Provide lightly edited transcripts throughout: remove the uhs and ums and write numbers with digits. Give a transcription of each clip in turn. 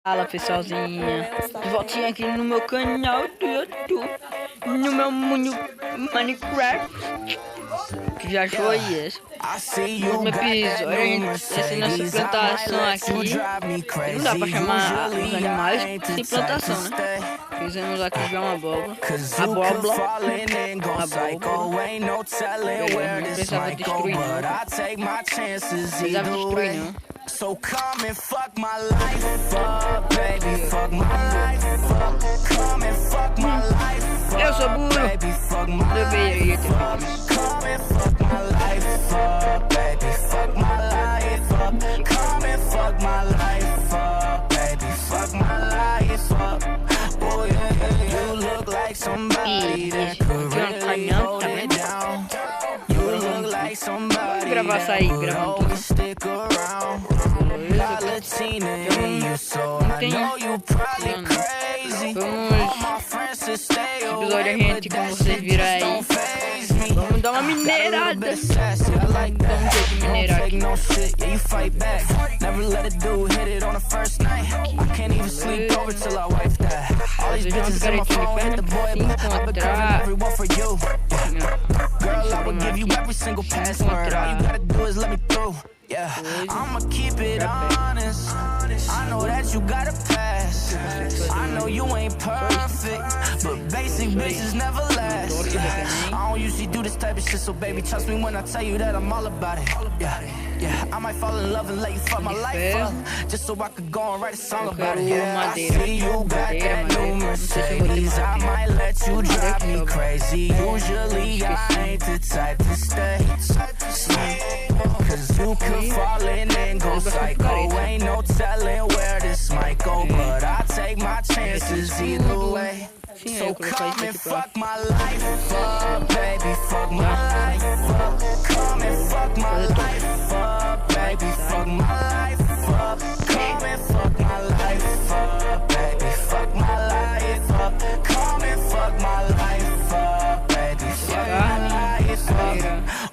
Fala pessoalzinha, de voltinha aqui no meu canal do YouTube, no meu mundo Minecraft. Que já achou aí esse? No último episódio, essa nossa plantação aqui, não dá pra chamar os animais sem plantação, né? Fizemos aqui já uma abóbora, não precisava destruir não, So come and fuck my life up, baby, fuck my life up. Come and fuck my life up, eu sou burro, baby, fuck my deveria ter feito life. Come and fuck my life up, baby, fuck my life up. Come and fuck my life up, baby, fuck my life up. Oh yeah, yeah, you look like somebody that could really hold it down. You look like somebody gravar that sair, would gravando always stick around. Latina in you, so I know you probably crazy. All my friends to stay away, but that shit just don't faze me. Vamos dar uma minerada. Vamos take no shit, yeah, you fight back. Never let a dude hit it on the first night. I can't even sleep over till I wife that. All these bitches in my phone hit the boy, but I've been grabbing everyone for you. Girl, I will give you every single password. All you gotta do is let me through. Yeah, I'ma keep it honest. I know that you got a past. I know you ain't perfect, but basic bitches never last. Yeah, I don't usually do this type of shit, so baby, trust me when I tell you that I'm all about it. Yeah, I might fall in love and let you fuck my life up, just so I could go and write a song about it. Yeah, I see you got that new Mercedes. I might let you drive me crazy. Usually I ain't the type to stay. Cause you could fall in and go psycho. Ain't no telling where this might go, but I take my chances either way. So come and fuck my life up, baby, fuck my life up. Come and fuck my life up, baby, fuck my life up. Come and fuck my life up, baby, fuck my life up. Come and fuck my life up, baby, fuck my life up.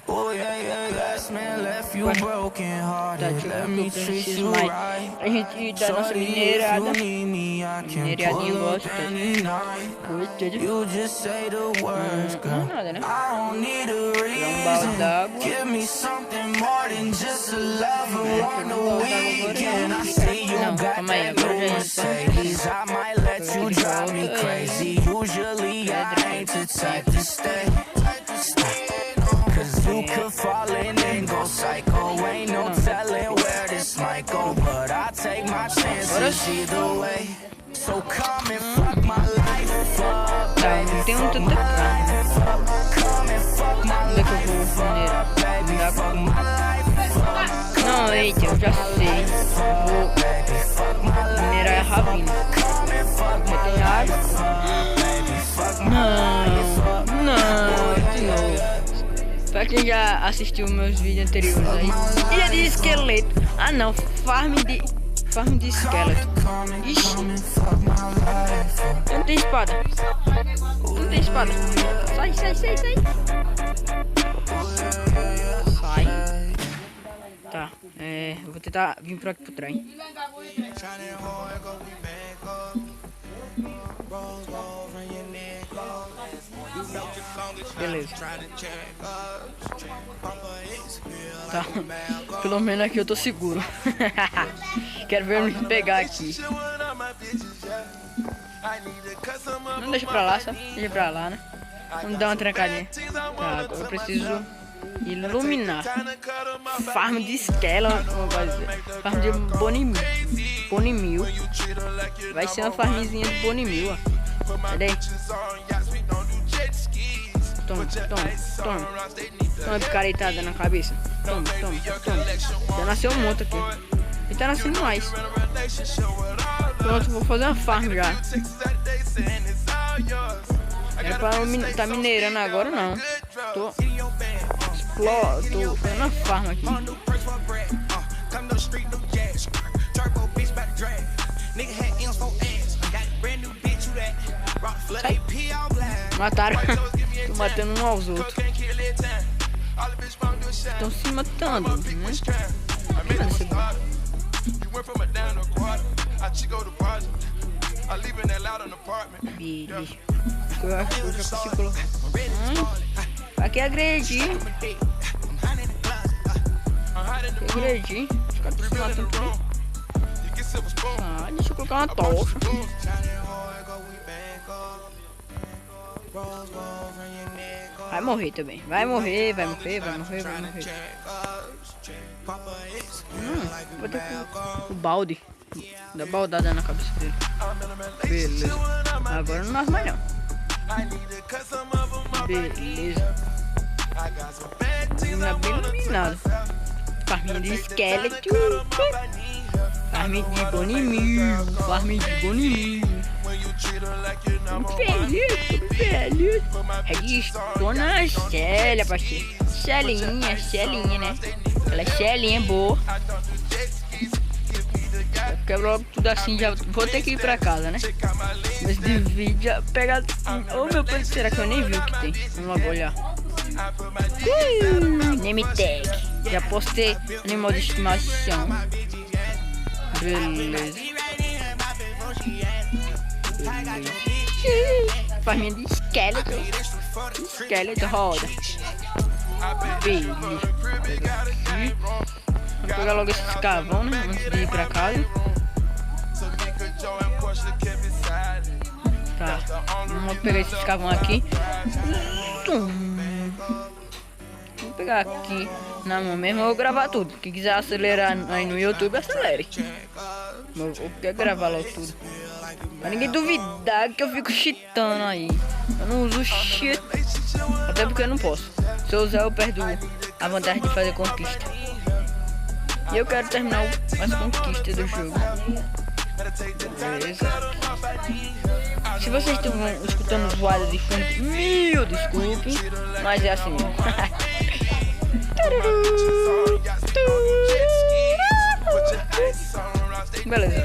Oh yeah, yeah, last man left you broken hearted. Let me treat you right. A gente dá nossa minerada. Mineriadinho gosta. You just say the words, girl. Nada, né? I don't need a reason. Give me something more than just a lover on the weekend. I see you got that new Mercedes. I might let you drive me crazy. Usually I ain't the type to stay. Cause you could fall in and go psycho. Ain't no telling where this might go, but I take my chances either way. So come and fuck my life up, baby, fuck my life up. Come and fuck my life up, baby, fuck my life up. Não, eita, eu já sei. Vou minerar rapidinho. Já tem água. Não, de novo. Pra quem já assistiu meus vídeos anteriores aí, ilha de esqueleto. Ah não, farm de esqueleto. Ixi, eu não tenho espada. Não tem espada. Sai. Sai. Tá, eu vou tentar vir por aqui por trás. Beleza. Tá, pelo menos aqui eu tô seguro. Quero ver me pegar aqui. Não deixa pra lá, só deixa pra lá, né? Vamos dar uma trancadinha. Tá, agora eu preciso iluminar. Farm de esquela, farm de Bonimil. Vai ser uma farmzinha de Bonimil, ó. Cadê? Toma. Toma picaretada na cabeça. Toma. Já nasceu um monte aqui. E tá nascendo mais. Pronto, vou fazer uma farm já. Era pra tá minerando agora, não. Tô fazendo uma farm aqui. Sai. Mataram. Tô matando um aos outros. Estão se matando, né? Beleza. Eu acho que eu já consigo colocar. Aqui é agredir. Agredir. Os caras estão se matando por aí. Deixa eu colocar uma tocha. Vai morrer também. Vai morrer. Vou ter o balde. Dá baldada na cabeça dele. Beleza. Agora não nasce mais não. Beleza. Não é bem iluminado. Farminha de esqueleto. Farminha de bonimil. Farminha de bonimil. Feliz. Dona Célia, parceiro. Celinha, né? Aquela Celinha boa. Quebra logo tudo assim, já vou ter que ir pra casa, né? Mas de vídeo já pegar. Oh meu pai, será que eu nem vi o que tem? Vamos lá olhar. Name tag. Já postei animal de estimação. Beleza. Farminha de esqueleto. Esqueleto roda. Beleza. Vou pegar logo esse escavão, né? Antes de ir pra casa. Tá. Vamos pegar esse escavão aqui. Vou pegar aqui na mão mesmo. Eu vou gravar tudo. Quem quiser acelerar aí no YouTube, acelere. Eu quero gravar logo tudo. Pra ninguém duvidar que eu fico cheatando aí. Eu não uso cheat. Até porque eu não posso. Se eu usar, eu perdo a vantagem de fazer conquista. E eu quero terminar as conquistas do jogo. Beleza. Se vocês estão escutando zoada de fundo, mil desculpe, mas é assim mesmo. Beleza.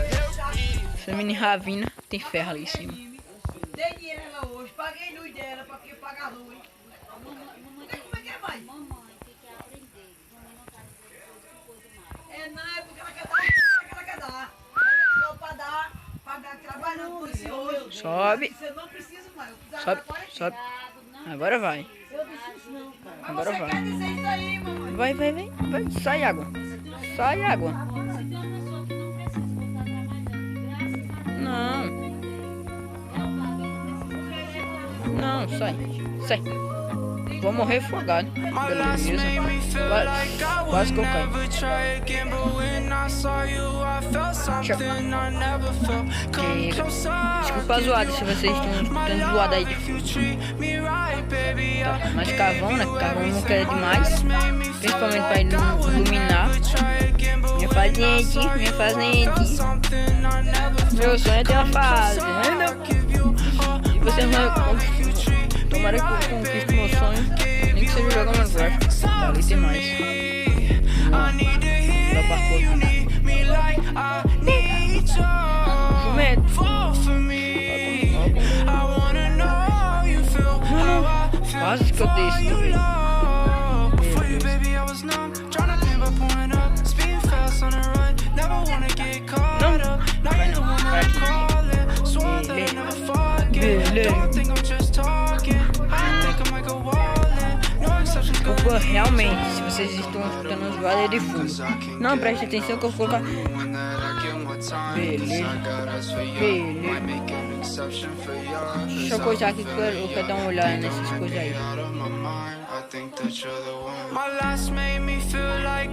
Essa mini ravina tem ferro ali em cima. Dei dinheiro ela hoje, paguei luz dela pra que pagar luz. Como é que é, pai? Não, é porque ela quer dar. Só pra dar, trabalhando com esse hoje. Sobe. Você não precisa mais. Sobe. Agora vai. Agora vai. Quer dizer isso aí, mamãe? Vai. Sai água. Não, sai. Vou morrer afogado. Beleza. Quase que eu caio. Chega. Desculpa a zoada se vocês estão tendo zoada aí de fundo. Tá. Mas carvão, né? Carvão nunca é demais. Principalmente para iluminar. Minha fazenda. Meu sonho é ter uma fazenda. E vocês vão. Tomara que eu conquiste meu sonho. Nem que seja jogar Minecraft. Tá, ali tem mais. Dá parkour. Jumento. Quase que eu desço também. Realmente, se vocês estão escutando os barulhos de fundo, não preste atenção que eu vou colocar. Beleza. Deixa eu coisar aqui que eu quero dar uma olhada nessas coisas aí.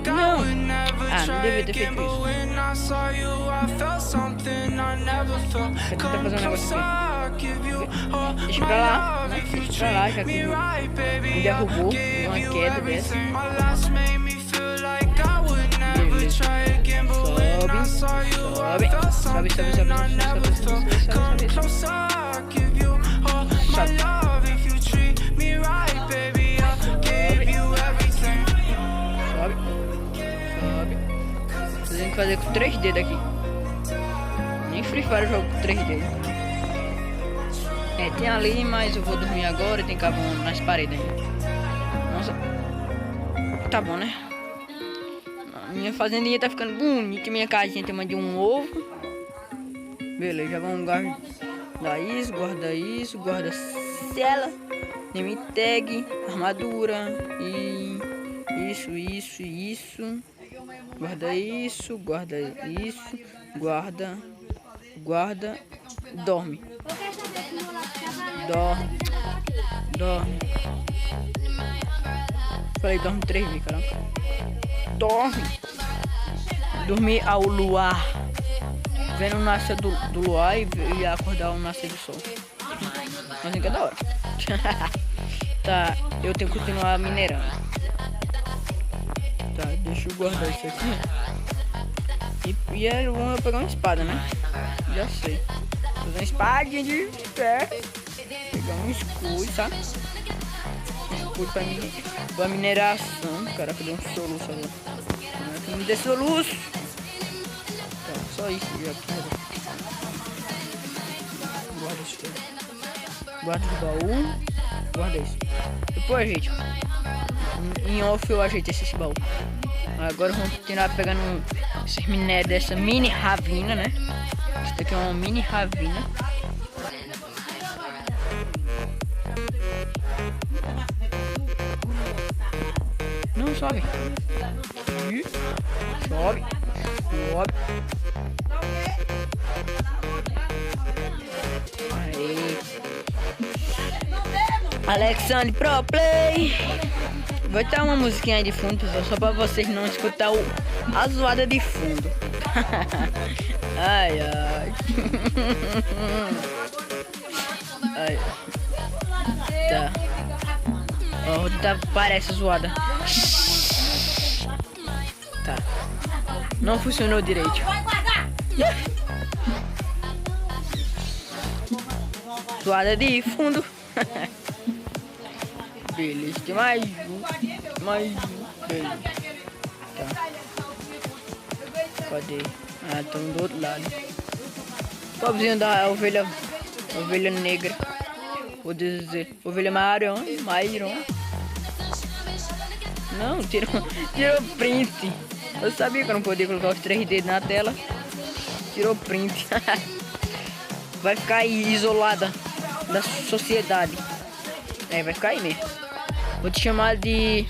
Não! Não devia ter feito isso. Vou tentar fazer um negócio aqui. Deixa pra lá, né? Deixa pra lá, já que me derrubou uma queda dessa. Sobe. Tem que fazer com 3D daqui. Nem Free Fire eu jogo com 3D. Tem ali, mas eu vou dormir agora e tem carvão nas paredes ainda. Nossa. Tá bom, né? Minha fazendinha tá ficando bonita. Minha casinha tem tamanho de um ovo. Beleza, vamos guardar isso, guarda cela, name tag, armadura e isso. Guarda isso, guarda, dorme. Falei, dorme 3 vezes, caramba. Dormir ao luar. Vendo o nascer do luar e acordar o nascer do sol. Mas que é da hora. Tá, eu tenho que continuar minerando. Tá, deixa eu guardar isso aqui. E eu vou pegar uma espada, né? Já sei. Fazer uma espadinha de ferro. Pegar um escudo, tá? Escudo pra mineração. Caraca, deu um soluço ali. Me dê soluço. Tá, só isso. Já guarda isso tudo. Guarda o baú. Guarda isso. Depois, gente, em off eu ajeito esse baú. Agora vamos continuar pegando esses minérios dessa mini ravina, né? Isso daqui é uma mini ravina. Não sobe. Sobe. Aí. Alexandre Pro Play. Vai ter uma musiquinha aí de fundo, pessoal, só pra vocês não escutar a zoada de fundo. Ai. Ai. Tá. Ó, parece zoada. Tá. Não funcionou direito. Zoada de fundo. Beleza, tem mais um. Beleza. Tá. Cadê? Ah, estão do outro lado. Pobrezinho da ovelha negra. Vou dizer, ovelha marrom. Não, tirou print. Eu sabia que eu não podia colocar os 3 dedos na tela. Tirou print. Vai ficar aí isolada da sociedade. É, vai ficar aí mesmo. Vou te chamar de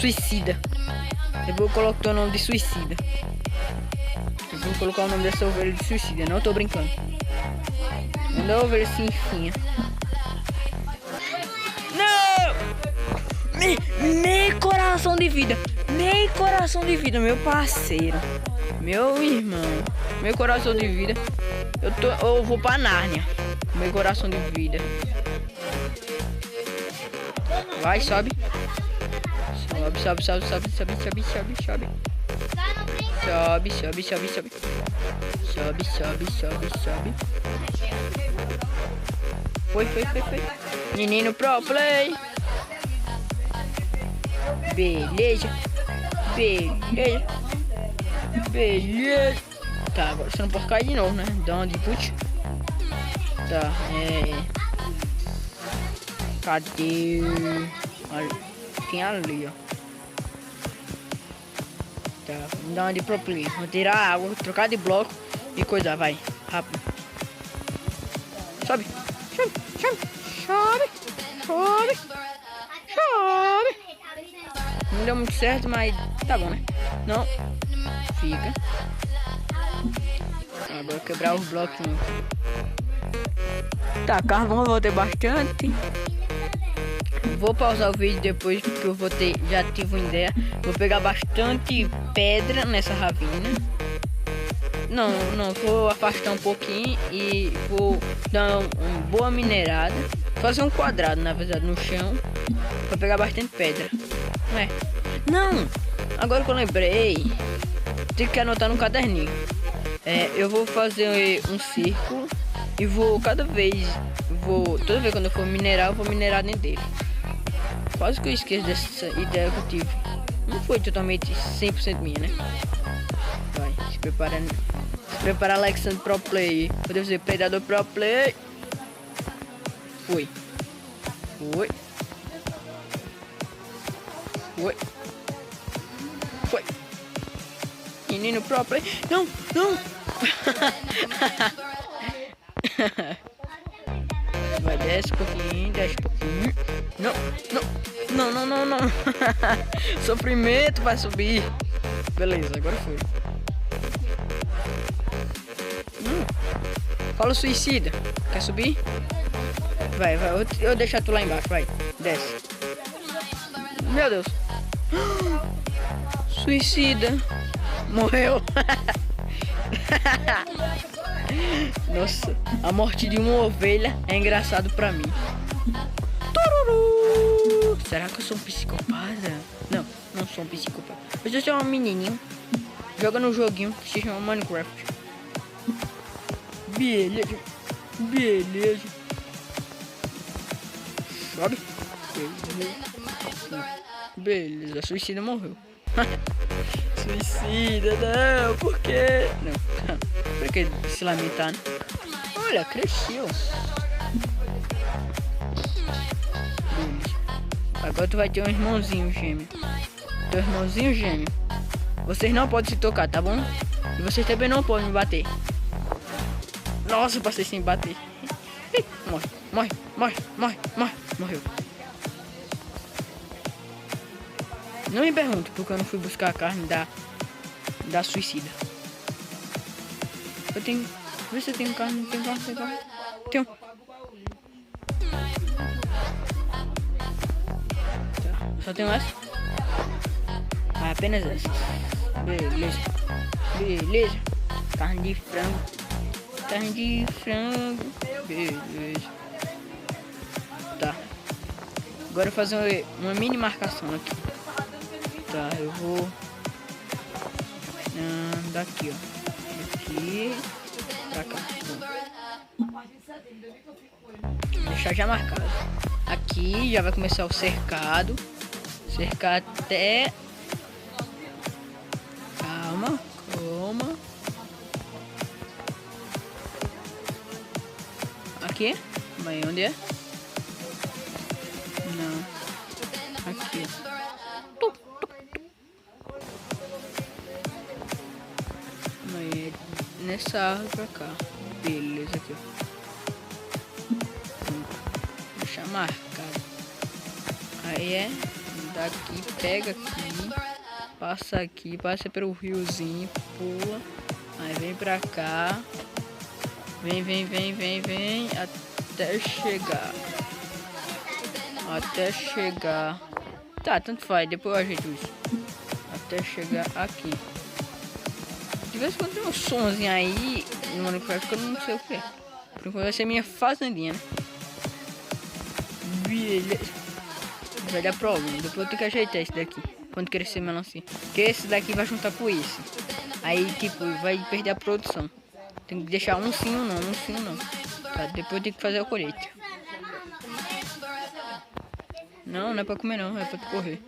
suicida. Eu vou colocar o nome de suicida. Eu vou colocar o nome dessa ovelha de suicida. Não tô brincando. Não dá ovelha assim, finha. Não! Meio coração de vida. Meu parceiro. Meu irmão. Meu coração de vida. Eu vou pra Nárnia. Meu coração de vida. Vai, sobe. Sobe. Foi. Menino Pro Play. Beleza. Tá, agora você não pode cair de novo, né? Dá uma de put. Tá, cadê? Olha, tem ali, ó. Tá, vamos dar uma de Pro Play. Vou tirar a água, trocar de bloco e coisar, vai. Rápido. Sobe. Não deu muito certo, mas tá bom, né? Não. Fica. Agora quebrar os blocos. Tá, carvão eu vou ter bastante. Vou pausar o vídeo depois porque eu vou ter, já tive uma ideia. Vou pegar bastante pedra nessa ravina. Não, vou afastar um pouquinho e vou dar uma boa minerada. Fazer um quadrado, na verdade, no chão. Pra pegar bastante pedra. Não! Agora que eu lembrei, tem que anotar no caderninho. Eu vou fazer um círculo e vou toda vez quando eu for minerar, eu vou minerar dentro dele. Quase que eu esqueço dessa ideia que eu tive. Não foi totalmente 100% minha, né? Vai, se prepara Alexandre Pro Play. Pode ser Predador Pro Play. Foi. Menino Pro Play. Não. Vai, desce um pouquinho, desce um pouquinho. Não, não, não, não, não, não. Sofrimento vai subir. Beleza, agora foi. Fala suicida. Quer subir? Vai, vai. Eu vou deixar tu lá embaixo, vai. Desce. Meu Deus. Suicida. Morreu. Nossa, a morte de uma ovelha é engraçado pra mim. Tururu. Será que eu sou um psicopata? Não, não sou um psicopata. Eu sou um menininho. Joga no joguinho que se chama Minecraft. Beleza. Beleza. Sobe. Beleza, a suicida morreu. Suicida, não, por quê? Não, por que se lamentar, né? Olha, cresceu. Agora tu vai ter um irmãozinho gêmeo. Teu irmãozinho gêmeo. Vocês não podem se tocar, tá bom? E vocês também não podem me bater. Nossa, eu passei sem bater. Morre, morre, morre, morre, morre. Morreu. Não me pergunte porque eu não fui buscar a carne da suicida. Eu tenho... Vê se eu tenho carne, tem carne, tem carne. Tenho. Tá, só tenho essa? Ah, apenas essa. Beleza. Beleza. Carne de frango. Carne de frango. Beleza. Tá. Agora eu vou fazer uma mini marcação aqui. Tá, eu vou daqui, ó, daqui pra cá. Deixar já marcado. Aqui já vai começar o cercado. Cercar até... Calma, calma. Aqui? Mas onde é? Não. Aqui. Nessa árvore pra cá. Beleza, aqui, ó. Deixa marcado. Aí é daqui, pega aqui, passa pelo riozinho, pula, aí vem pra cá, vem até chegar. Tá, tanto faz, depois eu ajeito isso. Até chegar aqui. De vez em quando tem um somzinho aí no Minecraft que eu não sei o que é. Por enquanto vai ser minha fazendinha, né? Beleza. Vai dar problema. Depois eu tenho que ajeitar esse daqui. Quando crescer melancia. Porque esse daqui vai juntar com esse. Aí tipo, vai perder a produção. Tem que deixar um sim ou não, um sim ou não. Tá, depois eu tenho que fazer a colheita. Não, não é pra comer não, é pra tu correr.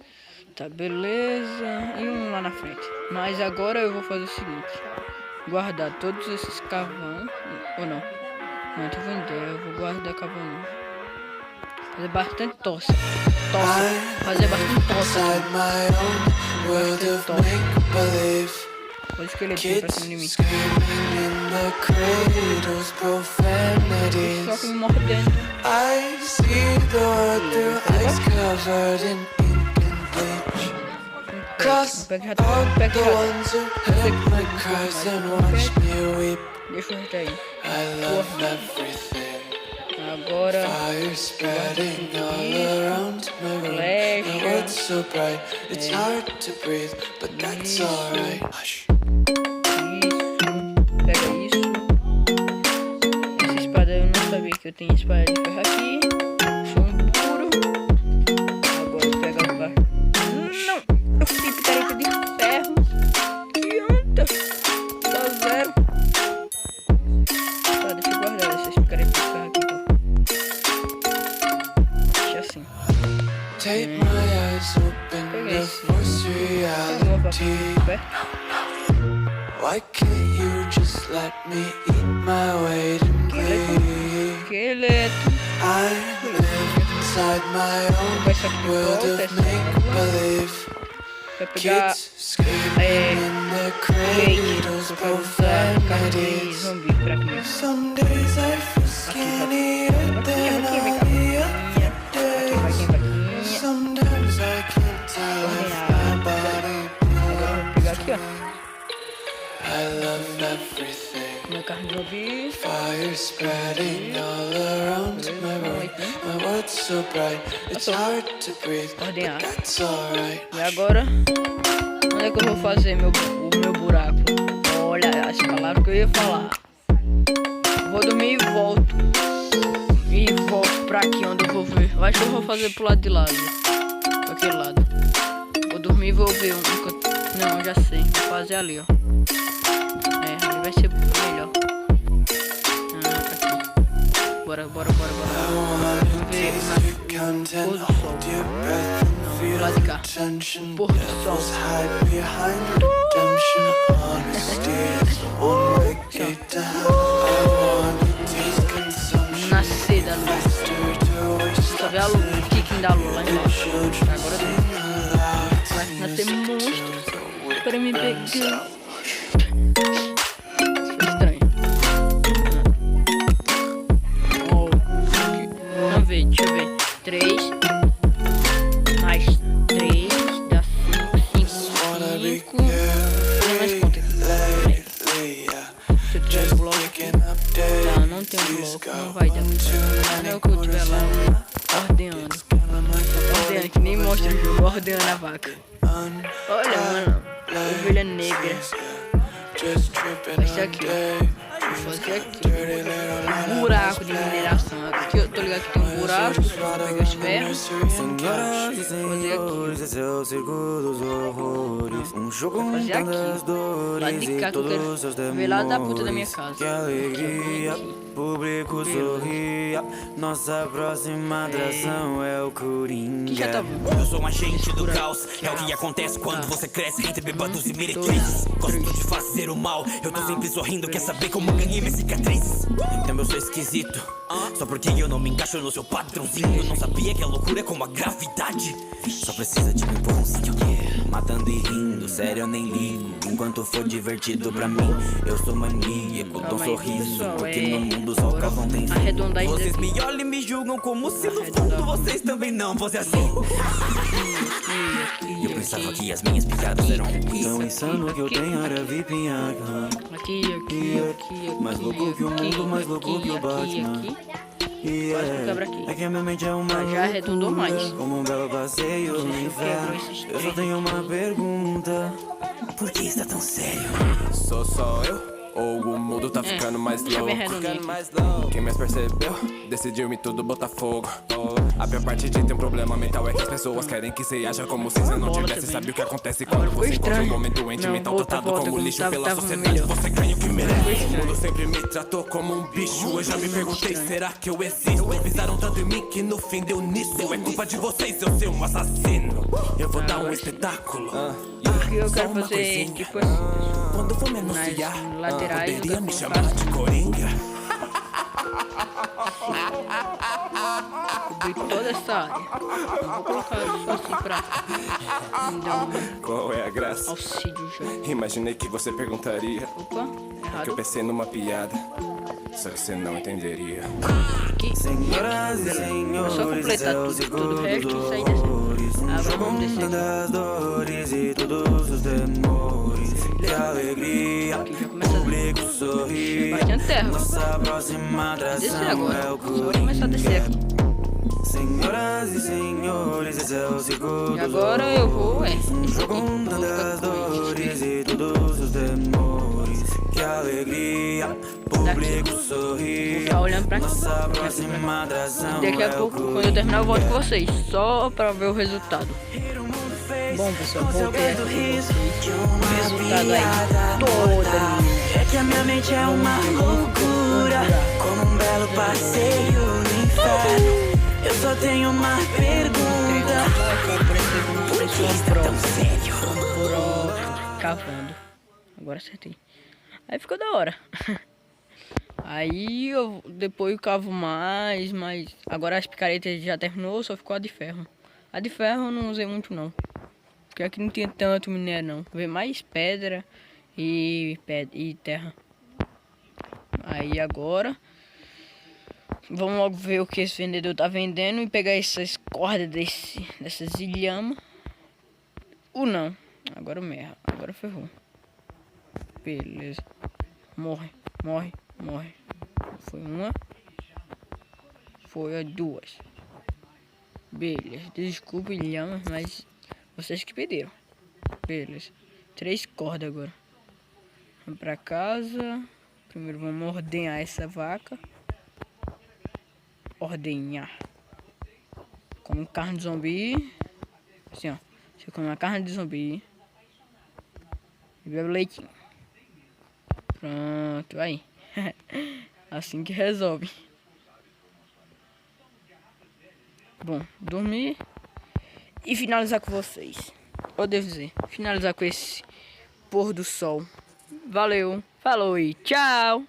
Tá, beleza. E um lá na frente. Mas agora eu vou fazer o seguinte. Guardar todos esses carvão. Ou não? Não, tô vendo ideia. Eu vou guardar carvão não. Fazer bastante tosse. Fazer bastante tosse. Olha o esqueletinho pra cima de mim. Só que me mordendo. Pega já. Deixa eu entrar aí. Agora pega isso. Essa espada eu não sabia que eu tenho espada de ferro aqui. Chumbo puro. Agora eu pego a barra. Não! Eu fui picareta de ferro. Que anta! Dá zero. Tá, deixa eu guardar essas picaretas de ferro aqui. Deixa assim. Peguei esse. Why can't you just let me eat my weight in greed? Esqueleto. I live inside my own world of make-believe. Kids screaming in their cradles, profanities. Some days I feel Resolvi. Fire spreading all around my room. My world's so bright, it's hard to breathe, but that's alright. E agora, onde é que eu vou fazer o meu buraco? Olha, as palavras que eu ia falar. Vou dormir e volto. E volto pra aqui onde eu vou ver. Eu acho que eu vou fazer pro lado de lá. Pra aquele lado. Vou dormir e vou ver um. Não, já sei. Vou fazer ali, ó. É, ali vai ser melhor. Aqui. Bora. Vamos ver o pôr do sol. Não, do lado de cá. Pôr do sol. Nascer da lua. Só vê a lua, o kicking da lua lá embaixo. Agora vai nascer monstros para me pegar. Foi estranho. Deixa eu ver. 3 mais 3 dá 5. Tem mais conta aqui. Se eu tiver bloco. Tá, não tem bloco, não vai dar. Não é o que eu tiver lá ordenando. Ordenando, que nem mostra o jogo, ordenando a vaca. Olha, mano, ovelha negra. Vai ser aqui, ó. Vou fazer aqui um buraco de mineração. Aqui eu tô ligado que tem um buraco. Vou pegar os ferros. Vou fazer aqui. Esse é o circo dos horrores. Um jogo Vou fazer aqui. Lá de cá que eu quero ver lá da puta da minha casa. Que alegria, público sorria. Nossa próxima atração é o Coringa. Que já tá bom. Eu sou um agente do caos. É o que acontece quando você cresce entre bêbados e meretrizes. Gosto de fazer o mal. Eu tô sempre sorrindo. Quer saber como ganhei minhas cicatrizes? Então eu sou esquisito. Só porque eu não me encaixo no seu padrãozinho. Eu não sabia que a loucura é como a gravidade. Só precisa de um empurrãozinho. Matando e rindo, sério eu nem ligo. Enquanto for divertido pra mim, eu sou maníaco. Dou um sorriso, porque no mundo só causam tensão. Arredondar isso Vocês daqui. me olham e me julgam como se no fundo vocês também não fossem assim. Eu pensava que as minhas piadas eram Tão insano que eu tenho área VIP em Arkham. Aqui. Mais louco que o mundo, mais louco que o Batman. E quebra aqui. é que a minha mente é uma Já arredondou loucura, mais. como um belo passeio no inferno. Eu só tenho uma pergunta. Por que está tão sério? Sou só eu? Ou o mundo tá ficando mais Deixa eu ver louco? redondinho. Quem mais percebeu? Decidiu-me tudo botar fogo. A pior parte de ter um problema mental é que as pessoas querem que você haja como se você não tivesse. Sabe o que acontece quando você encontra um momento doente Não, mental volta, tratado como lixo tava pela sociedade? melhor. Você ganha o que merece. O mundo sempre me tratou como um bicho. Eu já me perguntei, será que eu existo? Pisaram tanto em mim que no fim deu nisso. É culpa de vocês eu ser um assassino. Eu vou dar um espetáculo. O que eu quero fazer, tipo assim, Quando for me anunciar, nas laterais, eu poderia quero me colocar chamar de Coringa? cobrir toda essa área. Eu vou colocar só assim pra me dar um Qual é a graça? auxílio já. Imaginei que você perguntaria. Opa, Que eu errado. pensei numa piada. Só que você não entenderia. Aqui. Senhoras e É só senhores, completar é o tudo, circo todo o dos resto e sair dessa. horrores. Agora vamos descer aqui. Das dores e todos os temores. Que alegria, Aqui já começa a público sorria. bastante terra. Nossa próxima Descer atração agora. é o Só vou começar a Coringa. descer aqui. Senhoras e senhores, esse é o circo E dos agora eu vou, horrores. descer aqui. Jogo Vou das ficar com dores e todos os temores. Que alegria, público Vou sorria. ficar olhando pra cá. Nossa próxima atração Daqui a é o pouco, quando eu terminar, eu volto com vocês. Só pra ver o resultado. Bom, pessoal, voltei aqui com vocês. O resultado aí, toda É que a minha mente é uma loucura, como um belo passeio no inferno. Eu só tenho uma pergunta. Por que está tão sério? Cavando. Agora acertei. Aí ficou da hora. Aí eu depois eu cavo mais, mas agora as picaretas já terminou, só ficou a de ferro. A de ferro eu não usei muito não. Porque aqui não tinha tanto minério não. Veio mais pedra e terra. Aí agora vamos logo ver o que esse vendedor tá vendendo e pegar essas cordas dessas ilhamas. Ou não. Agora merda. Agora ferrou. Beleza. Morre. Morre. Foi uma. Foi a duas. Beleza. Desculpa, ilhama, mas vocês que pediram. Beleza. 3 cordas agora. Vamos pra casa. Primeiro vamos ordenhar essa vaca. Ordenhar. Como carne de zumbi. Assim, ó. Você come uma carne de zumbi. E bebe leitinho. Pronto, aí. Assim que resolve. Bom, dormir. E finalizar com vocês. Ou devo dizer, finalizar com esse pôr do sol. Valeu, falou e tchau!